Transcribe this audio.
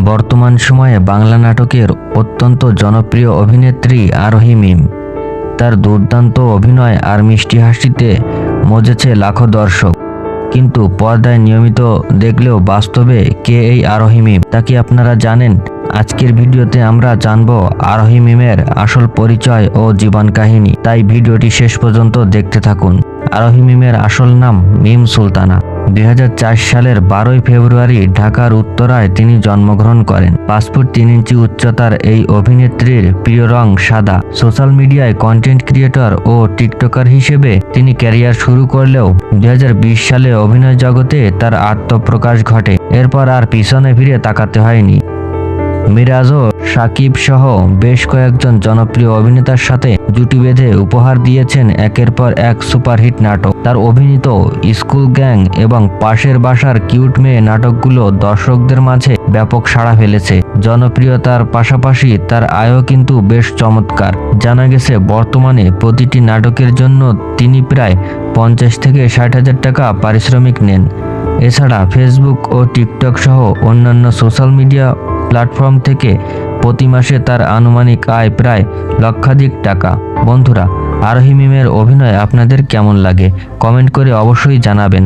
বর্তমান সময়ে বাংলা নাটকের অত্যন্ত জনপ্রিয় অভিনেত্রী আরোহী মিম। তার দুর্দান্ত অভিনয় আর মিষ্টি হাসিতে মজেছে লাখো দর্শক। কিন্তু পর্দায় নিয়মিত দেখলেও বাস্তবে কে এই আরোহী মিম তা কি আপনারা জানেন? আজকের ভিডিওতে আমরা জানব আরোহী মিমের আসল পরিচয় ও জীবন কাহিনী, তাই ভিডিওটি শেষ পর্যন্ত দেখতে থাকুন। আরোহী মিমের আসল নাম মিম সুলতানা। 2004 সালের 12ই ফেব্রুয়ারি ঢাকার উত্তরায় তিনি জন্মগ্রহণ করেন। 5 ফুট 3 ইঞ্চি উচ্চতার এই অভিনেত্রীর প্রিয় রং সাদা। সোশ্যাল মিডিয়ায় কন্টেন্ট ক্রিয়েটর ও টিকটকার হিসেবে তিনি ক্যারিয়ার শুরু করলেও 2020 সালে অভিনয় জগতে তার আত্মপ্রকাশ ঘটে। এরপর আর পিছনে ফিরে তাকাতে হয়নি। মিরাজ ও সাকিব সহ বেশ কয়েকজন জনপ্রিয় অভিনেতার সাথে জুটি বেঁধে উপহার দিয়েছেন একের পর এক সুপারহিট নাটক। তার অভিনীত স্কুল গ্যাং এবং পাশের বাসার কিউট মেয়ে নাটকগুলো দর্শকদের মাঝে ব্যাপক সাড়া ফেলেছে। জনপ্রিয়তার পাশাপাশি তার আয়ও কিন্তু বেশ চমৎকার। জানা গেছে বর্তমানে প্রতিটি নাটকের জন্য তিনি প্রায় 50 থেকে 60,000 টাকা পারিশ্রমিক নেন। এছাড়া ফেসবুক ও টিকটক সহ অন্যান্য সোশ্যাল মিডিয়া প্ল্যাটফর্ম থেকে প্রতি মাসে তার আনুমানিক আয় প্রায় লক্ষাধিক টাকা। বন্ধুরা, আরোহী মিমের অভিনয় আপনাদের কেমন লাগে কমেন্ট করে অবশ্যই জানাবেন।